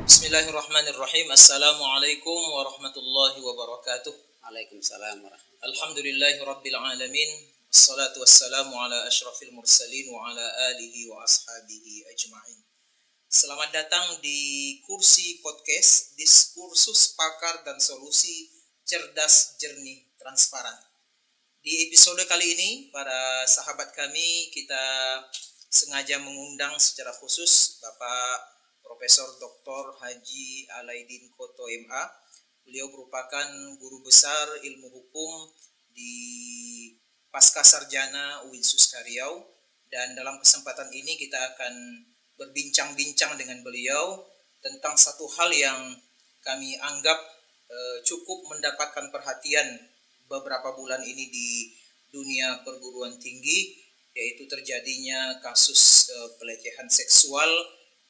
Bismillahirrahmanirrahim. Assalamualaikum warahmatullahi wabarakatuh. Waalaikumsalam warahmatullahi. Alhamdulillahi rabbil alamin. Assalatu wassalamu ala asyrafil mursalin wa ala alihi wa ashabihi ajma'in. Selamat datang di kursi podcast Diskursus Pakar dan Solusi Cerdas, Jernih, Transparan. Di episode kali ini, para sahabat kami, kita sengaja mengundang secara khusus Bapak Profesor Dr. Haji Alaidin Koto MA. Beliau merupakan guru besar ilmu hukum di Pasca Sarjana UIN Riau, dan dalam kesempatan ini kita akan berbincang-bincang dengan beliau tentang satu hal yang kami anggap cukup mendapatkan perhatian beberapa bulan ini di dunia perguruan tinggi, yaitu terjadinya kasus pelecehan seksual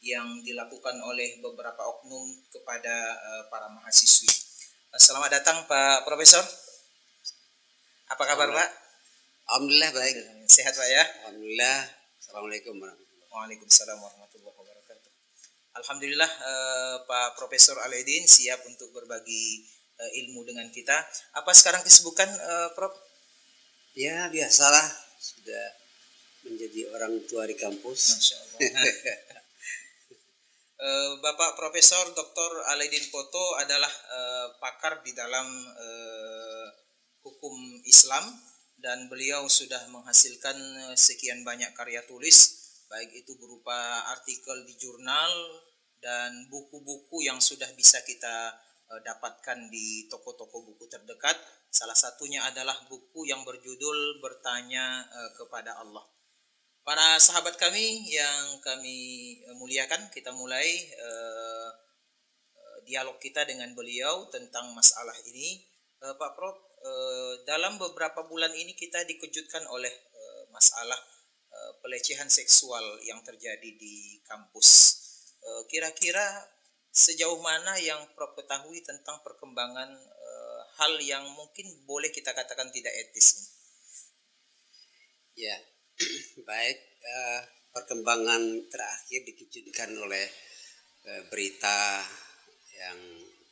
yang dilakukan oleh beberapa oknum kepada para mahasiswi. Selamat datang Pak Profesor. Apa kabar Pak? Alhamdulillah baik. Sehat Pak ya? Alhamdulillah. Assalamualaikum warahmatullahi wabarakatuh. Waalaikumsalam warahmatullahi wabarakatuh. Alhamdulillah Pak Profesor Alaidin siap untuk berbagi ilmu dengan kita. Apa sekarang kesibukan Prof? Ya biasalah, sudah menjadi orang tua di kampus. Masya Allah. Bapak Profesor Dr. Alaidin Koto adalah pakar di dalam hukum Islam, dan beliau sudah menghasilkan sekian banyak karya tulis, baik itu berupa artikel di jurnal dan buku-buku yang sudah bisa kita dapatkan di toko-toko buku terdekat. Salah satunya adalah buku yang berjudul Bertanya kepada Allah. Para sahabat kami yang kami muliakan, kita mulai dialog kita dengan beliau tentang masalah ini. Pak Prof, dalam beberapa bulan ini kita dikejutkan oleh masalah pelecehan seksual yang terjadi di kampus. Kira-kira sejauh mana yang Prof ketahui tentang perkembangan hal yang mungkin boleh kita katakan tidak etis? Ya. Baik, perkembangan terakhir dikejutkan oleh berita yang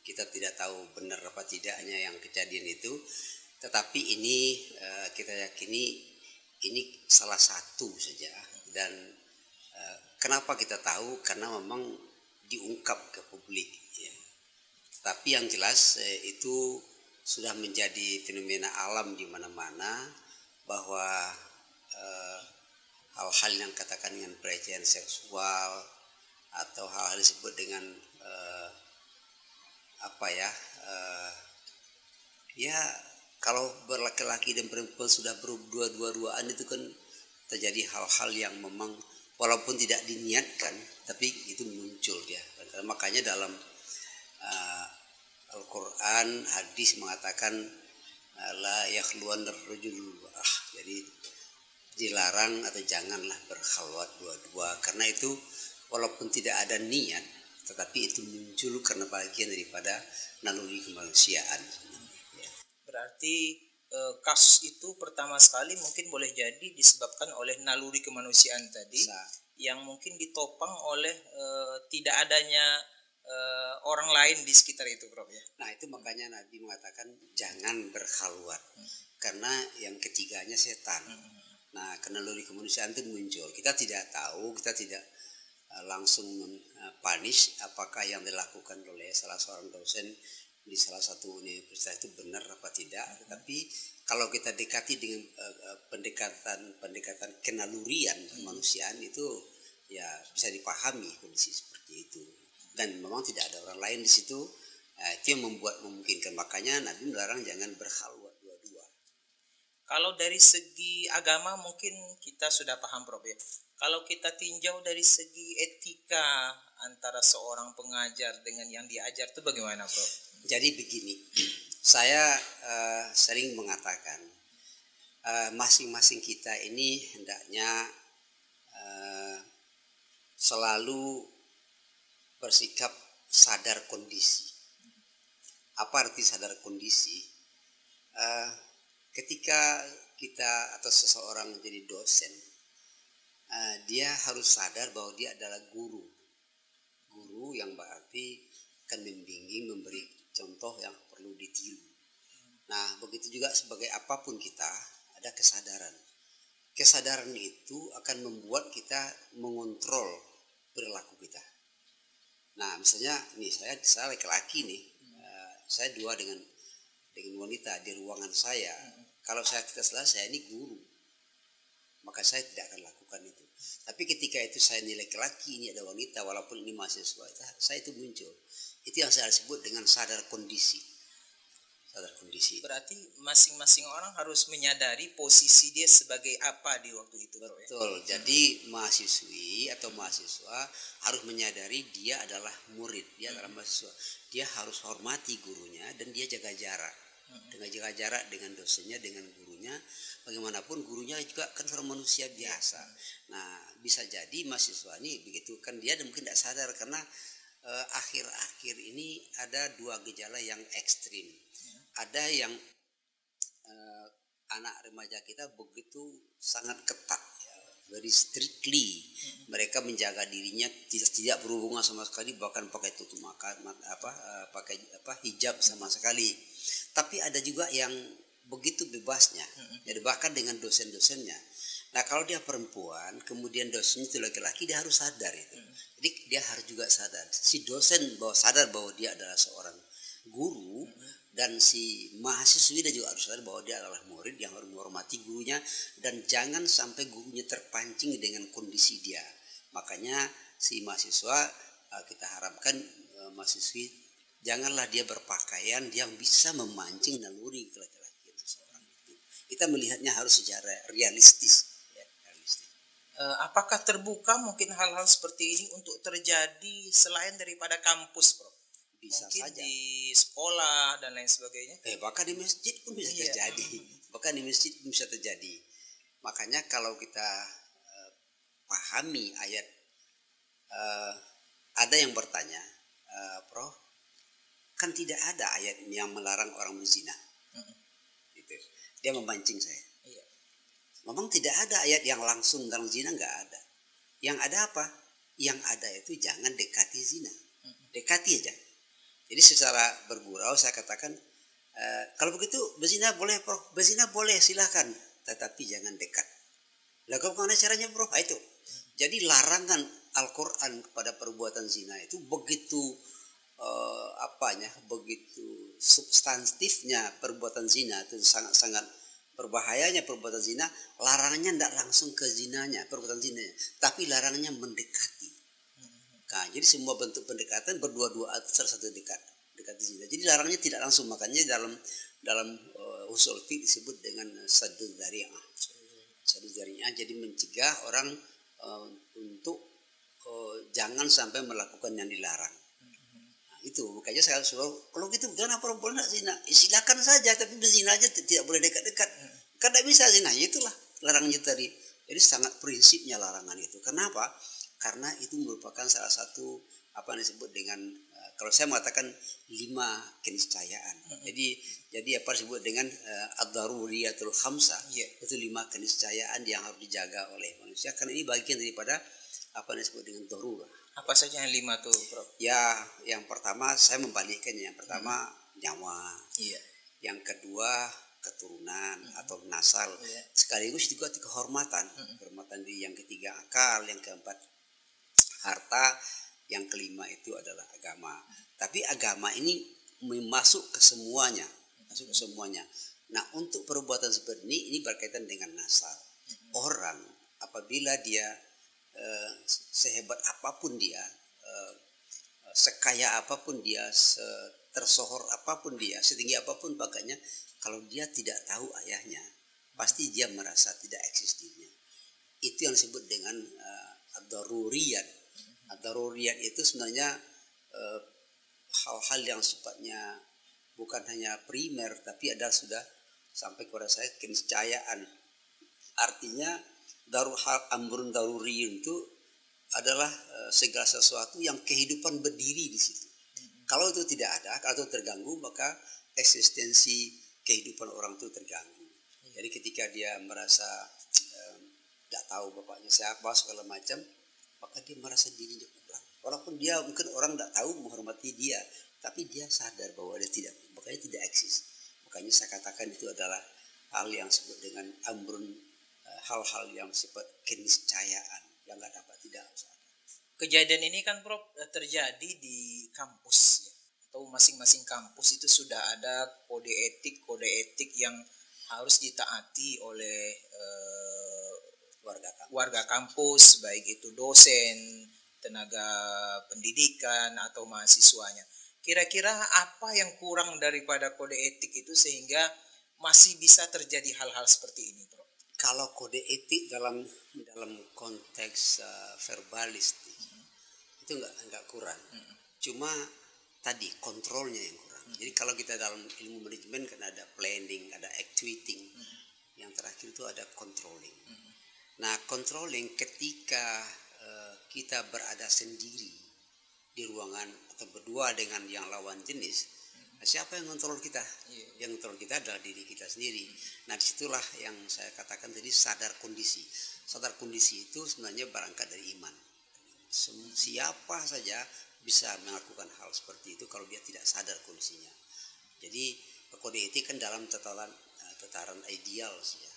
kita tidak tahu benar apa tidaknya yang kejadian itu, tetapi ini kita yakini ini salah satu saja. Dan kenapa kita tahu? Karena memang diungkap ke publik ya. Tapi yang jelas itu sudah menjadi fenomena alam di mana-mana, bahwa hal-hal yang katakan dengan pelecehan seksual atau hal-hal disebut dengan ya kalau berlaki-laki dan perempuan sudah berdua-duaan itu kan terjadi hal-hal yang memang walaupun tidak diniatkan tapi itu muncul ya. Makanya dalam Al-Quran hadis mengatakan la yakhluwannar rajul, jadi dilarang atau janganlah berkhalwat dua-dua, karena itu walaupun tidak ada niat tetapi itu muncul karena bagian daripada naluri kemanusiaan. Berarti kasus itu pertama sekali mungkin boleh jadi disebabkan oleh naluri kemanusiaan tadi, yang mungkin ditopang oleh tidak adanya orang lain di sekitar itu, Prof ya. Nah itu makanya Nabi mengatakan jangan berkhalwat, karena yang ketiganya setan. Nah, karena naluri kemanusiaan itu muncul. Kita tidak tahu, kita tidak langsung punish apakah yang dilakukan oleh salah seorang dosen di salah satu universitas itu benar apa tidak. Tetapi kalau kita dekati dengan pendekatan kenalurian kemanusiaan itu ya bisa dipahami kondisi seperti itu. Dan memang tidak ada orang lain di situ, itu yang memungkinkan. Makanya Nabi melarang jangan berkhalwat. Kalau dari segi agama mungkin kita sudah paham Prof ya. Kalau kita tinjau dari segi etika antara seorang pengajar dengan yang diajar itu bagaimana Prof? Jadi begini, saya sering mengatakan masing-masing kita ini hendaknya selalu bersikap sadar kondisi. Apa arti sadar kondisi? Ketika kita atau seseorang menjadi dosen, dia harus sadar bahwa dia adalah guru yang tapi akan membimbing, memberi contoh yang perlu ditiru. Nah, begitu juga sebagai apapun kita, ada kesadaran. Kesadaran itu akan membuat kita mengontrol perilaku kita. Nah, misalnya nih saya laki-laki nih, saya dua dengan wanita di ruangan saya. Kalau saya tidak salah, saya ini guru, maka saya tidak akan lakukan itu. Tapi ketika itu saya ini laki-laki, ini ada wanita, walaupun ini mahasiswa, saya itu muncul. Itu yang saya sebut dengan sadar kondisi. Berarti masing-masing orang harus menyadari posisi dia sebagai apa di waktu itu. Betul. Jadi mahasiswi atau mahasiswa harus menyadari dia adalah murid, dia adalah mahasiswa. Dia harus hormati gurunya dan dia jaga jarak. Dengan jaga jarak dengan dosennya, dengan gurunya. Bagaimanapun gurunya juga kan seorang manusia biasa. Nah, bisa jadi mahasiswa ini begitu kan dia mungkin tidak sadar karena akhir-akhir ini ada dua gejala yang ekstrim. Ada yang anak remaja kita begitu sangat ketat, ya, very strictly. Mereka menjaga dirinya, tidak berhubungan sama sekali, bahkan pakai tutup pakai hijab sama sekali. Tapi ada juga yang begitu bebasnya, jadi bahkan dengan dosen-dosennya. Nah, kalau dia perempuan, kemudian dosennya itu laki-laki, dia harus sadar itu. Jadi dia harus juga sadar. Si dosen sadar bahwa dia adalah seorang guru. Dan si mahasiswi juga harus sadar bahwa dia adalah murid yang harus menghormati gurunya dan jangan sampai gurunya terpancing dengan kondisi dia. Makanya si mahasiswa, kita harapkan mahasiswi janganlah dia berpakaian yang bisa memancing naluri laki-laki itu seorang itu. Kita melihatnya harus secara realistis. Apakah terbuka mungkin hal-hal seperti ini untuk terjadi selain daripada kampus, Prof? Bisa mungkin saja di sekolah dan lain sebagainya. Bahkan di masjid pun bisa terjadi. Bahkan di masjid pun bisa terjadi. Makanya kalau kita pahami ayat, ada yang bertanya, Prof, kan tidak ada ayat yang melarang orang berzina. Gitu. Dia memancing saya. Memang tidak ada ayat yang langsung melarang zina, nggak ada. Yang ada apa? Yang ada itu jangan dekati zina. Dekati aja. Jadi secara bergurau saya katakan, kalau begitu berzina boleh, Prof. Berzina boleh, silahkan. Tetapi jangan dekat. Lalu bagaimana caranya, Prof? Itu. Jadi larangan Al-Quran kepada perbuatan zina itu begitu begitu substantifnya perbuatan zina itu sangat-sangat berbahayanya perbuatan zina. Larangannya tidak langsung ke zinanya, perbuatan zinanya, tapi larangannya mendekati. Nah, jadi semua bentuk pendekatan berdua-dua salah satu dekati zina. Jadi larangannya tidak langsung, makanya dalam usul fiqh disebut dengan saddul dzari'ah. Saddul dzari'ah jadi mencegah orang untuk jangan sampai melakukan yang dilarang. Nah, itu makanya saya suruh kalau gitu jangan perempuan nak zina, silakan saja, tapi berzina aja tidak boleh dekat-dekat. Kan tidak bisa zina, itulah larangannya tadi. Jadi sangat prinsipnya larangan itu. Kenapa? Karena itu merupakan salah satu apa yang disebut dengan kalau saya mengatakan 5 keniscayaan. Jadi apa disebut dengan ad-daruriyatul khamsah. Itu 5 keniscayaan yang harus dijaga oleh manusia karena ini bagian daripada apa yang disebut dengan darurah. Apa saja yang 5 tuh, Prof? Ya, yang pertama saya membalikkannya. Yang pertama nyawa. Yang kedua keturunan atau nasal. Sekaligus juga kehormatan. Kehormatan di yang ketiga akal, yang keempat harta, yang kelima itu adalah agama. Tapi agama ini masuk ke semuanya, Nah, untuk perbuatan seperti ini berkaitan dengan nasal. Orang apabila dia sehebat apapun dia, sekaya apapun dia, tersohor apapun dia, setinggi apapun bakatnya, kalau dia tidak tahu ayahnya, pasti dia merasa tidak eksis dirinya. Itu yang disebut dengan ad-daruriyat. Ad-daruriyat itu sebenarnya hal-hal yang sifatnya bukan hanya primer, tapi ada sudah sampai kepada saya keniscayaan. Artinya amrun daruriyun itu adalah segala sesuatu yang kehidupan berdiri di situ. Kalau itu tidak ada, kalau itu terganggu, maka eksistensi kehidupan orang itu terganggu. Jadi ketika dia merasa tidak tahu bapaknya siapa segala macam, maka dia merasa dirinya kurang. Walaupun dia mungkin orang tidak tahu menghormati dia, tapi dia sadar bahwa dia tidak, makanya tidak eksis. Makanya saya katakan itu adalah hal yang disebut dengan amrun, hal-hal yang sifat keniscayaan yang nggak dapat tidak harus ada. Kejadian ini kan Prof terjadi di kampus ya, atau masing-masing kampus itu sudah ada kode etik yang harus ditaati oleh warga kampus, baik itu dosen, tenaga pendidikan atau mahasiswanya. Kira-kira apa yang kurang daripada kode etik itu sehingga masih bisa terjadi hal-hal seperti ini, Prof? Kalau kode etik dalam konteks verbalistik itu nggak kurang. Cuma tadi kontrolnya yang kurang. Jadi kalau kita dalam ilmu manajemen kan ada planning, ada actuating. Yang terakhir itu ada controlling. Nah, controlling ketika kita berada sendiri di ruangan atau berdua dengan yang lawan jenis, siapa yang kontrol kita? Yang kontrol kita adalah diri kita sendiri. Nah, disitulah yang saya katakan tadi sadar kondisi. Sadar kondisi itu sebenarnya berangkat dari iman. Siapa saja bisa melakukan hal seperti itu kalau dia tidak sadar kondisinya. Jadi kode etik kan dalam tataran ideal saja.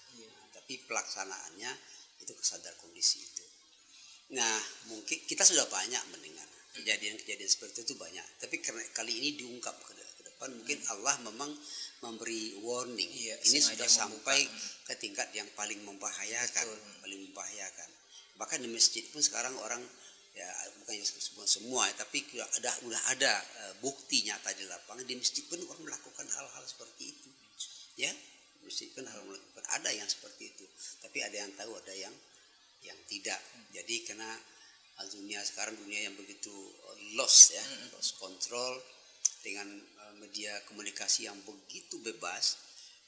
Tapi pelaksanaannya itu kesadar kondisi itu. Nah, mungkin kita sudah banyak mendengar kejadian-kejadian seperti itu banyak. Tapi karena kali ini diungkap ke depan, mungkin Allah memang memberi warning. Ini sudah sampai ke tingkat yang paling membahayakan, Bahkan di masjid pun sekarang orang ya bukannya semua, tapi udah ada bukti nyata di lapangan. Di masjid pun orang melakukan hal-hal seperti itu. Ya, masjid pun melakukan, ada yang seperti itu. Tapi ada yang tahu, ada yang tidak. Jadi karena dunia sekarang dunia yang begitu lost control dengan media komunikasi yang begitu bebas,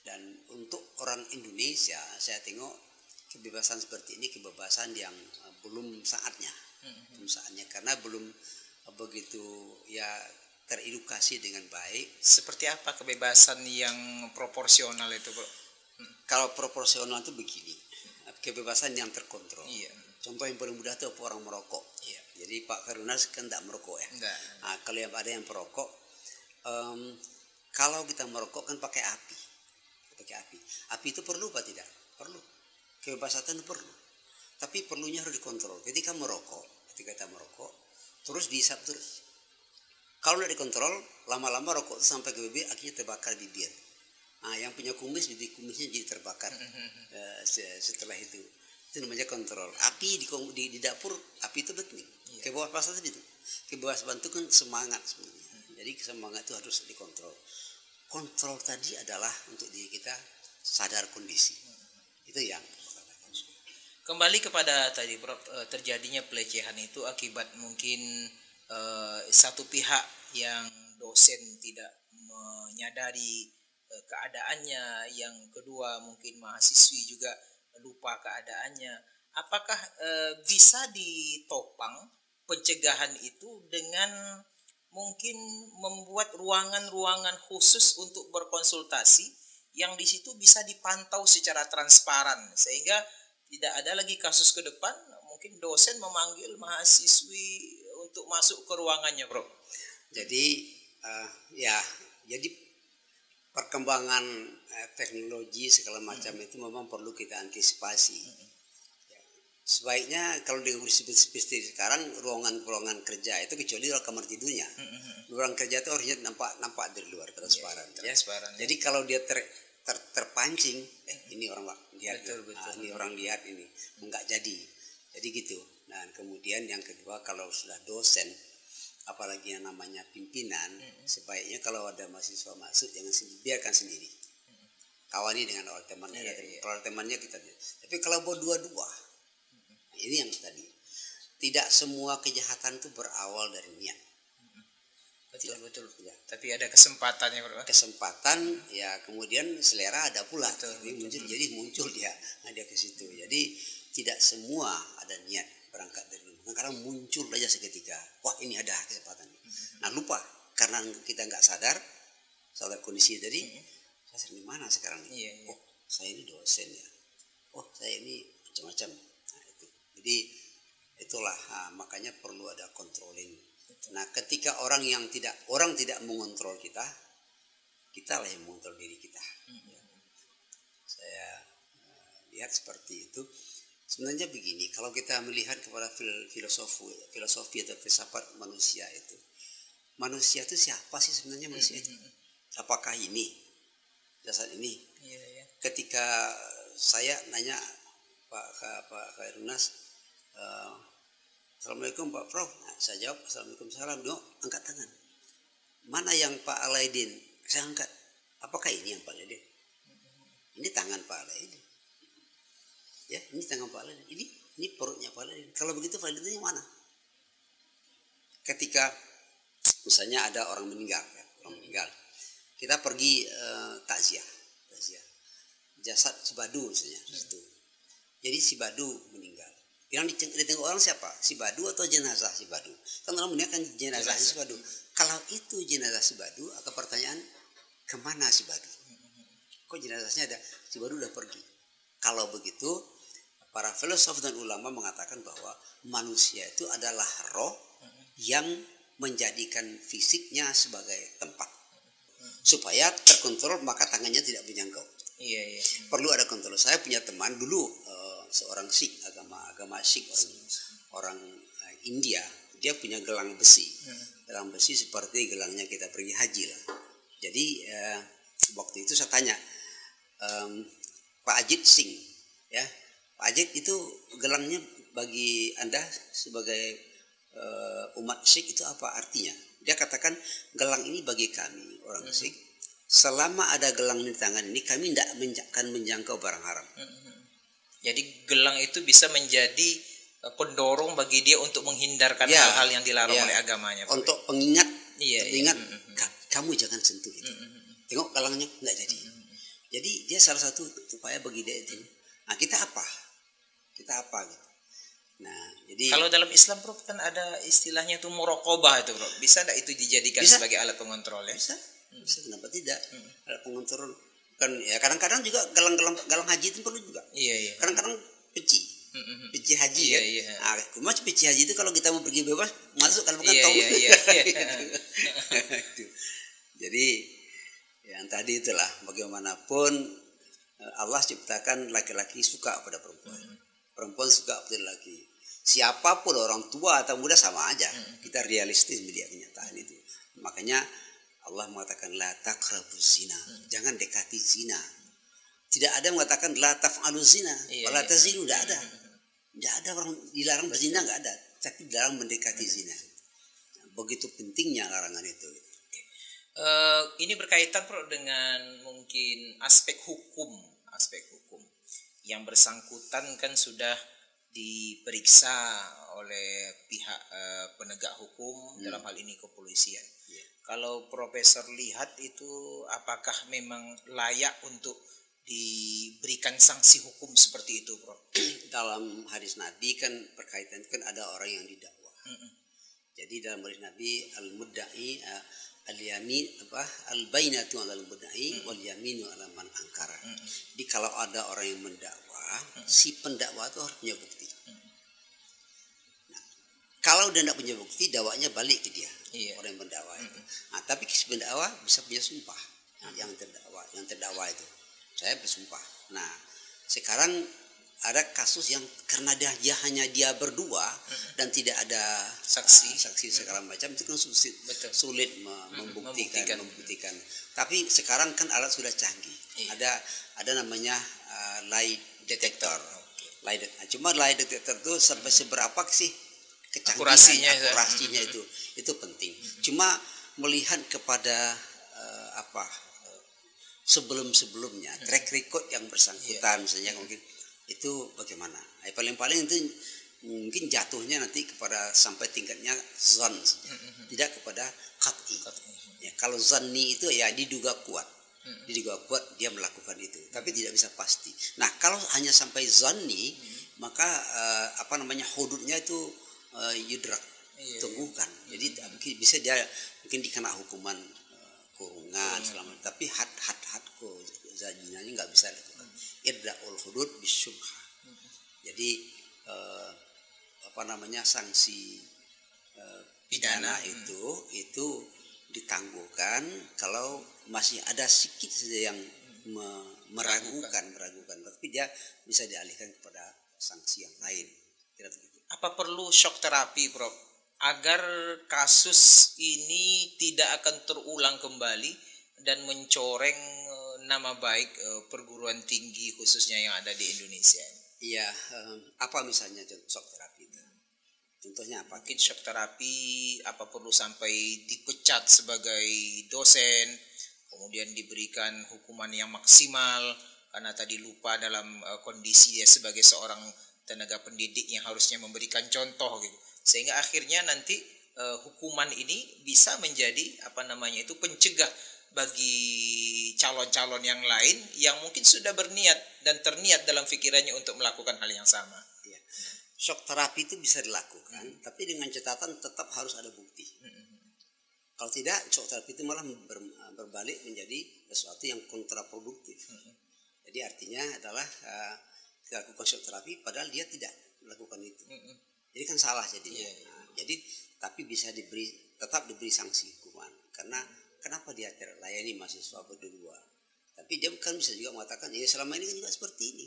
dan untuk orang Indonesia saya tengok kebebasan seperti ini kebebasan yang belum saatnya, karena belum begitu ya teredukasi dengan baik. Seperti apa kebebasan yang proporsional itu, Bro? Kalau proporsional itu begini, kebebasan yang terkontrol. Contoh yang paling mudah itu orang merokok. Jadi Pak Karunas kan tidak merokok ya. Nah, kalau yang ada yang perokok, kalau kita merokok kan pakai api. Api itu perlu apa tidak? Perlu. Kebebasan itu perlu. Tapi perlunya harus dikontrol. Ketika kita merokok, terus dihisap terus. Kalau tidak dikontrol, lama-lama rokok itu sampai ke bibir, akhirnya terbakar bibir. Nah, yang punya kumisnya jadi terbakar. Setelah itu namanya kontrol. Api di dapur, api itu betul. Kebebasan itu. Kebebasan itu kan semangat sebenarnya. Jadi semangat itu harus dikontrol. Kontrol tadi adalah untuk diri kita sadar kondisi. Itu yang kembali kepada tadi, Prof, terjadinya pelecehan itu akibat mungkin satu pihak yang dosen tidak menyadari keadaannya, yang kedua mungkin mahasiswi juga lupa keadaannya. Apakah bisa ditopang pencegahan itu dengan mungkin membuat ruangan-ruangan khusus untuk berkonsultasi yang di situ bisa dipantau secara transparan, sehingga tidak ada lagi kasus ke depan mungkin dosen memanggil mahasiswi untuk masuk ke ruangannya, Bro? Jadi jadi perkembangan teknologi segala macam itu memang perlu kita antisipasi. Sebaiknya kalau dengan seperti sekarang ruangan kerja itu kecuali kamar tidurnya, ruang kerja itu harusnya nampak dari luar transparan. Jadi kalau dia terpancing, ini orang lihat, ini orang lihat ini enggak jadi gitu. Dan kemudian yang kedua, kalau sudah dosen, apalagi yang namanya pimpinan, sebaiknya kalau ada mahasiswa masuk jangan biarkan sendiri, kawani dengan orang temannya. Kalau temannya kita, tapi kalau berdua-dua, ini yang tadi, tidak semua kejahatan itu berawal dari niat. Betul. Ya. Tapi ada kesempatannya, Bro. Kesempatan, ya kemudian selera ada pula. Jadi muncul dia ke situ. Jadi tidak semua ada niat berangkat dari rumah. Karena muncul aja seketika. Wah, ini ada kesempatan. Nah, lupa karena kita nggak sadar kondisi tadi. Saya sering di mana sekarang ini? Oh, saya ini dosen ya. Oh, saya ini macam-macam. Nah, itu. Jadi itu itulah makanya perlu ada controlling. Nah, ketika orang tidak mengontrol kita, kitalah yang mengontrol diri kita. Saya lihat seperti itu. Sebenarnya begini, kalau kita melihat kepada filosofi atau filsafat manusia itu siapa sih sebenarnya manusia itu? Apakah ini jasad ini? Ketika saya nanya Pak Khairunnas, Assalamualaikum Pak Prof. Nah, saya jawab Assalamualaikum salam. Dong, angkat tangan. Mana yang Pak Alaidin? Saya angkat. Apakah ini yang Pak Alaidin? Ini tangan Pak Alaidin. Ya, ini tangan Pak Alaidin. Ini perutnya Pak Alaidin. Kalau begitu Pak Alaidin yang mana? Ketika misalnya ada orang meninggal, kita pergi takziah. Jasad si Badu misalnya. Jadi si Badu meninggal. Yang ditengok orang siapa? Si Badu atau jenazah si Badu? Kan orang meninggal kan jenazah si Badu. Kalau itu jenazah si Badu, atau pertanyaan kemana si Badu? Kok jenazahnya ada? Si Badu udah pergi. Kalau begitu, para filosof dan ulama mengatakan bahwa manusia itu adalah roh yang menjadikan fisiknya sebagai tempat. Supaya terkontrol, maka tangannya tidak menjangkau. Perlu ada kontrol. Saya punya teman dulu, seorang Sikh, agama Sikh, orang India. Dia punya gelang besi. Gelang besi seperti gelangnya kita pergi haji lah. Jadi waktu itu saya tanya, Pak Ajit Singh, ya, Pak Ajit itu gelangnya bagi Anda sebagai umat Sikh itu apa artinya? Dia katakan gelang ini bagi kami orang Sikh, selama ada gelang di tangan ini kami tidak akan menjangkau barang haram. Jadi gelang itu bisa menjadi pendorong bagi dia untuk menghindarkan hal-hal yang dilarang oleh agamanya. Untuk pengingat, kamu jangan sentuh itu. Tengok gelangnya nggak jadi. Jadi dia salah satu upaya bagi dia itu. Nah, kita apa gitu. Nah, jadi kalau dalam Islam Bro kan ada istilahnya itu muraqabah itu Bro. Bisa enggak itu dijadikan sebagai alat pengontrol ya? Bisa, kenapa tidak? Alat pengontrol kan ya, kadang-kadang juga galang haji itu perlu juga. Kadang-kadang peci haji ya. Nah, cuma peci haji itu kalau kita mau pergi bebas masuk, kalau bukan tahu. Jadi yang tadi itulah, bagaimanapun Allah ciptakan laki-laki suka pada perempuan. Perempuan suka pada laki. Siapapun orang tua atau muda sama aja. Kita realistis melihat kenyataan itu. Makanya Allah mengatakan la taqrabuz zina. Jangan dekati zina. Tidak ada yang mengatakan la taf'aluz zina. Wala tazinu, tidak ada. Tidak ada orang dilarang berzina, enggak ada. Tapi dilarang mendekati zina. Begitu pentingnya larangan itu. Ini berkaitan Bro dengan mungkin aspek hukum. Yang bersangkutan kan sudah diperiksa oleh pihak penegak hukum, dalam hal ini kepolisian. Kalau Profesor lihat itu apakah memang layak untuk diberikan sanksi hukum seperti itu, Bro? Dalam hadis Nabi kan berkaitan itu kan ada orang yang didakwa. Jadi dalam hadis Nabi al-mudda'i al-yamin al-bainatu 'alal mudda'i wal yaminu 'ala man ankara. Jadi kalau ada orang yang mendakwa, si pendakwa itu harus punya bukti. Nah, kalau dia tidak punya bukti, dakwanya balik ke dia, orang yang mendakwa itu. Nah, tapi si pendakwa bisa punya sumpah. Yang terdakwa itu, saya bersumpah. Nah, sekarang ada kasus yang karena dia hanya dia berdua dan tidak ada saksi segala macam, itu kan sulit membuktikan. Tapi sekarang kan alat sudah canggih. Ada namanya lie detector. Cuma lie detector itu sampai seberapa sih akurasinya itu penting. Cuma melihat kepada sebelumnya track record yang bersangkutan, misalnya mungkin itu bagaimana? Paling itu mungkin jatuhnya nanti kepada sampai tingkatnya zon, tidak kepada qat'i. Ya, kalau zanni itu ya diduga kuat dia melakukan itu, tapi tidak bisa pasti. Nah, kalau hanya sampai zanni, maka hududnya itu yudrak, tunggukan. Jadi bisa dia mungkin dikena hukuman kurungan selama, tapi had zaninanya nggak bisa dilakukan. Irda'ul hudud bisyubhah. Jadi sanksi pidana itu ditangguhkan kalau masih ada sedikit saja yang meragukan, tapi dia bisa dialihkan kepada sanksi yang lain. Kira begitu. Apa perlu shock terapi, Prof, agar kasus ini tidak akan terulang kembali dan mencoreng nama baik perguruan tinggi khususnya yang ada di Indonesia? Iya, apa misalnya shock terapi itu? Contohnya apa? Mungkin shock terapi, apa perlu sampai dipecat sebagai dosen, kemudian diberikan hukuman yang maksimal karena tadi lupa dalam kondisi dia sebagai seorang tenaga pendidik yang harusnya memberikan contoh gitu. Sehingga akhirnya nanti hukuman ini bisa menjadi pencegah bagi calon-calon yang lain yang mungkin sudah berniat dan terniat dalam pikirannya untuk melakukan hal yang sama. Ya. Shock terapi itu bisa dilakukan, tapi dengan catatan tetap harus ada bukti. Kalau tidak, shock terapi itu malah berbalik menjadi sesuatu yang kontraproduktif. Jadi artinya adalah kita lakukan shock terapi padahal dia tidak melakukan itu. Jadi kan salah jadinya. Jadi tapi bisa tetap diberi sanksi hukuman. Karena kenapa dia tidak layani mahasiswa berdua? Tapi dia kan bisa juga mengatakan, ya selama ini kan juga seperti ini,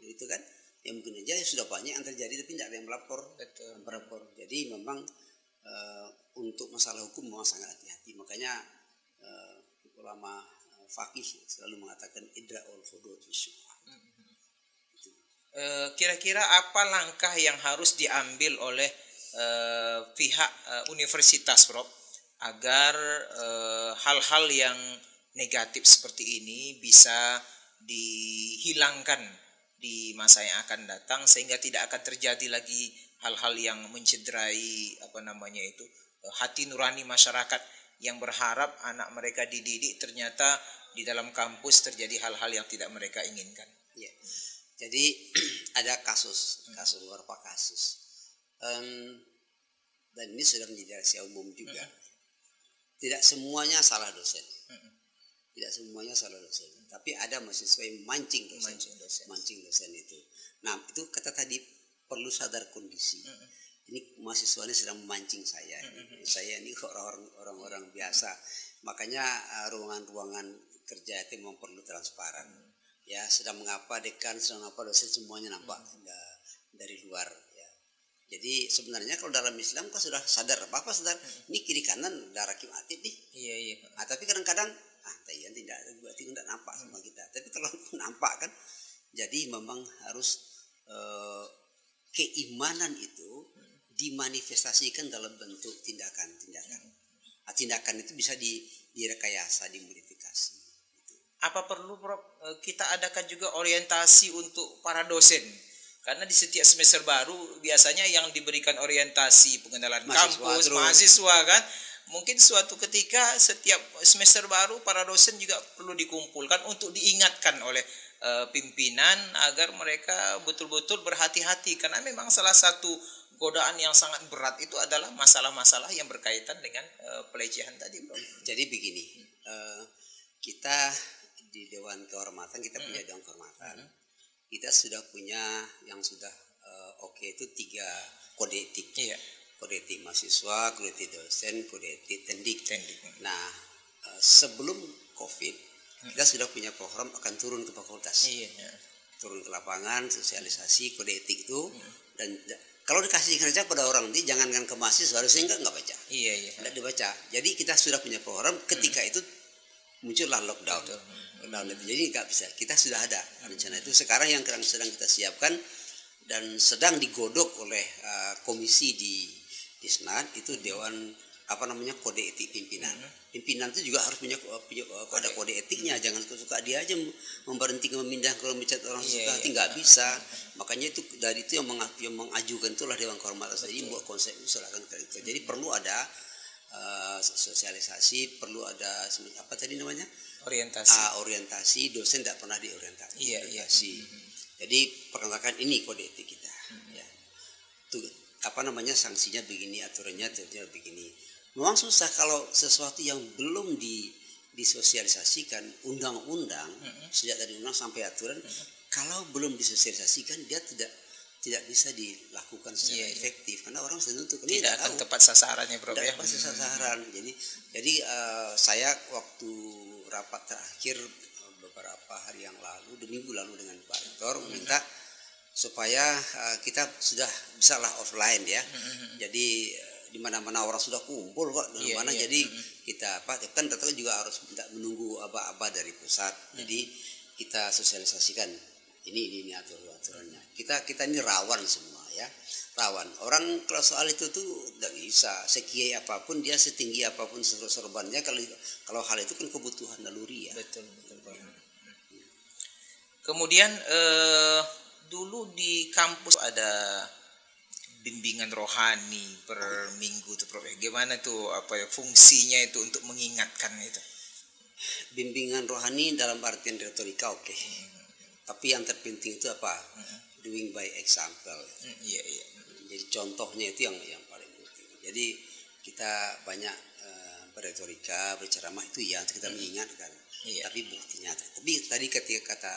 gitu kan? Ya mungkin aja sudah banyak yang terjadi tapi tidak ada yang melapor. Jadi memang untuk masalah hukum memang sangat hati-hati. Makanya ulama faqih selalu mengatakan idra'ul hudud bisyubhat. Kira-kira apa langkah yang harus diambil oleh pihak universitas, Prof, agar hal-hal yang negatif seperti ini bisa dihilangkan di masa yang akan datang sehingga tidak akan terjadi lagi hal-hal yang mencederai hati nurani masyarakat yang berharap anak mereka dididik, ternyata di dalam kampus terjadi hal-hal yang tidak mereka inginkan. Ya. Jadi ada beberapa kasus dan ini sudah menjadi rahasia umum juga. Tidak semuanya salah dosen. Tapi ada mahasiswa yang mancing dosen itu. Nah, itu kata tadi perlu sadar kondisi. Ini mahasiswa ini sedang memancing saya. Saya ini orang-orang biasa. Makanya ruangan-ruangan kerja itu memang perlu transparan. Ya, sedang mengapa dekan, sedang mengapa dosen, semuanya nampak dari luar. Ya. Jadi sebenarnya kalau dalam Islam kan sudah sadar, Bapak sadar, ini kiri kanan darah Hakim Atib nih. Iya. Tapi kadang-kadang tidak nampak sama kita. Tapi kalau nampak kan, jadi memang harus keimanan itu dimanifestasikan dalam bentuk tindakan. Tindakan itu bisa direkayasa, dimodifikasi. Apa perlu, Prof, kita adakan juga orientasi untuk para dosen? Karena di setiap semester baru biasanya yang diberikan orientasi pengenalan kampus, mahasiswa kan. Mungkin suatu ketika setiap semester baru para dosen juga perlu dikumpulkan untuk diingatkan oleh pimpinan agar mereka betul-betul berhati-hati. Karena memang salah satu godaan yang sangat berat itu adalah masalah-masalah yang berkaitan dengan pelecehan tadi, Prof. Jadi begini, kita di Dewan Kehormatan, kita punya Dewan Kehormatan. Kita sudah punya yang sudah itu 3 kode etik. Iya. Kode etik mahasiswa, kode etik dosen, kode etik tendik. Nah, sebelum COVID, kita sudah punya program akan turun ke fakultas. Iya. Turun ke lapangan, sosialisasi kode etik itu. Dan kalau dikasih kerja pada orang ini, jangankan ke mahasiswa, harusnya nggak baca. Iya. Tidak dibaca. Jadi kita sudah punya program. Ketika itu muncullah lockdown. Jadi nggak bisa. Kita sudah ada rencana itu. Sekarang yang sedang kita siapkan dan sedang digodok oleh komisi di Senat itu Dewan kode etik pimpinan. Pimpinan itu juga harus punya kode etiknya. Jangan suka dia aja memberhentikan, memindah, kalau mencat orang suka hati nggak bisa. Makanya itu dari itu yang mengajukan itulah Dewan Kehormatan. Jadi buat konsep usulkan itu. Jadi perlu ada sosialisasi, perlu ada apa tadi namanya? Orientasi. Dosen tidak pernah diorientasi. Jadi perkenalkan ini kode etik kita. Ya. Itu sanksinya begini, aturannya begini. Memang susah kalau sesuatu yang belum disosialisasikan undang-undang sejak dari undang sampai aturan, kalau belum disosialisasikan dia tidak bisa dilakukan secara efektif karena orang sudah nuntut tidak akan tepat sasarannya, Prof. Tidak tepat sasaran. Jadi saya waktu rapat terakhir beberapa hari yang lalu, minggu lalu dengan Pak Rektor meminta supaya kita sudah bisalah offline ya. Jadi di mana-mana orang sudah kumpul kok di mana jadi kita kan tetap juga harus menunggu aba-aba dari pusat. Jadi kita sosialisasikan ini aturannya. Kita ini rawan semua ya. Rawan. Orang kalau soal itu tuh tidak bisa sekiai apapun dia, setinggi apapun sorbannya, kalau hal itu kan kebutuhan naluri ya. Betul Pak. Kemudian dulu di kampus ada bimbingan rohani per minggu tuh, Prof. Gimana tuh fungsinya itu untuk mengingatkan itu? Bimbingan rohani dalam artian retorika oke. Tapi yang terpenting itu apa? Doing by example. Jadi contohnya itu yang paling penting. Jadi kita banyak berretorika, berceramah itu ya kita mengingatkan. Tapi buktinya. Tapi tadi ketika kata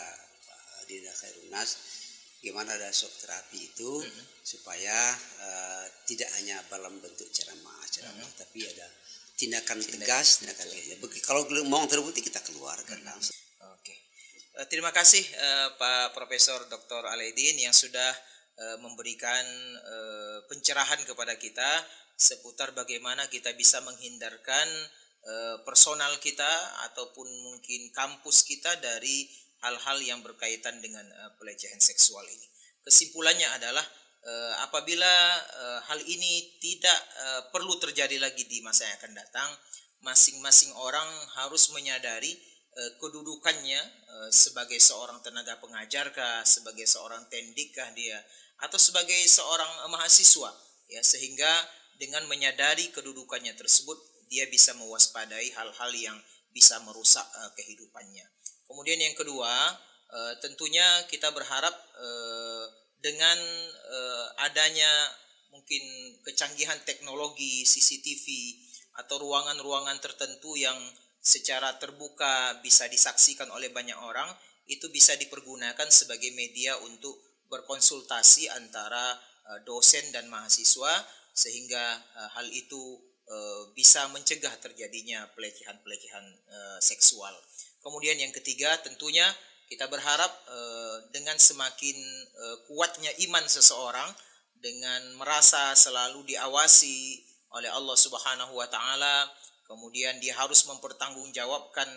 Dinda Khairunas, gimana ada shock terapi itu supaya tidak hanya dalam bentuk ceramah, tapi ada tindakan tegas, kalau mau terbukti kita keluarkan langsung. Oke. Terima kasih Pak Profesor Dr. Alaidin yang sudah memberikan pencerahan kepada kita seputar bagaimana kita bisa menghindarkan personal kita ataupun mungkin kampus kita dari hal-hal yang berkaitan dengan pelecehan seksual ini. Kesimpulannya adalah apabila hal ini tidak perlu terjadi lagi di masa yang akan datang, masing-masing orang harus menyadari kedudukannya sebagai seorang tenaga pengajar sebagai seorang tendik dia, atau sebagai seorang mahasiswa ya, sehingga dengan menyadari kedudukannya tersebut dia bisa mewaspadai hal-hal yang bisa merusak kehidupannya. Kemudian yang kedua, tentunya kita berharap dengan adanya mungkin kecanggihan teknologi CCTV atau ruangan-ruangan tertentu yang secara terbuka bisa disaksikan oleh banyak orang, itu bisa dipergunakan sebagai media untuk berkonsultasi antara dosen dan mahasiswa, sehingga hal itu bisa mencegah terjadinya pelecehan-pelecehan seksual. Kemudian yang ketiga, tentunya kita berharap dengan semakin kuatnya iman seseorang, dengan merasa selalu diawasi oleh Allah Subhanahu wa taala, kemudian dia harus mempertanggungjawabkan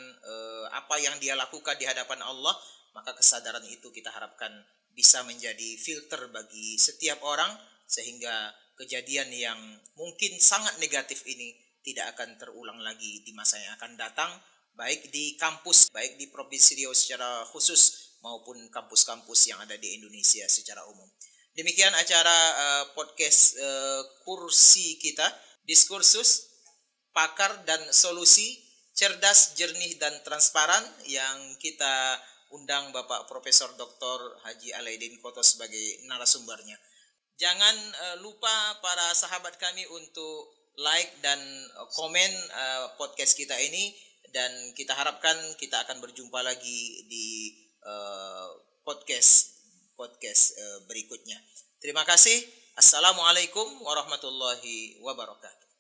apa yang dia lakukan di hadapan Allah, maka kesadaran itu kita harapkan bisa menjadi filter bagi setiap orang, sehingga kejadian yang mungkin sangat negatif ini tidak akan terulang lagi di masa yang akan datang, baik di kampus, baik di Provinsi Riau secara khusus maupun kampus-kampus yang ada di Indonesia secara umum. Demikian acara podcast kursi kita, diskursus pakar dan solusi, cerdas, jernih, dan transparan, yang kita undang Bapak Profesor Dr. Haji Alaidin Koto sebagai narasumbernya. Jangan lupa para sahabat kami untuk like dan komen podcast kita ini, dan kita harapkan kita akan berjumpa lagi di podcast berikutnya. Terima kasih. Assalamualaikum warahmatullahi wabarakatuh.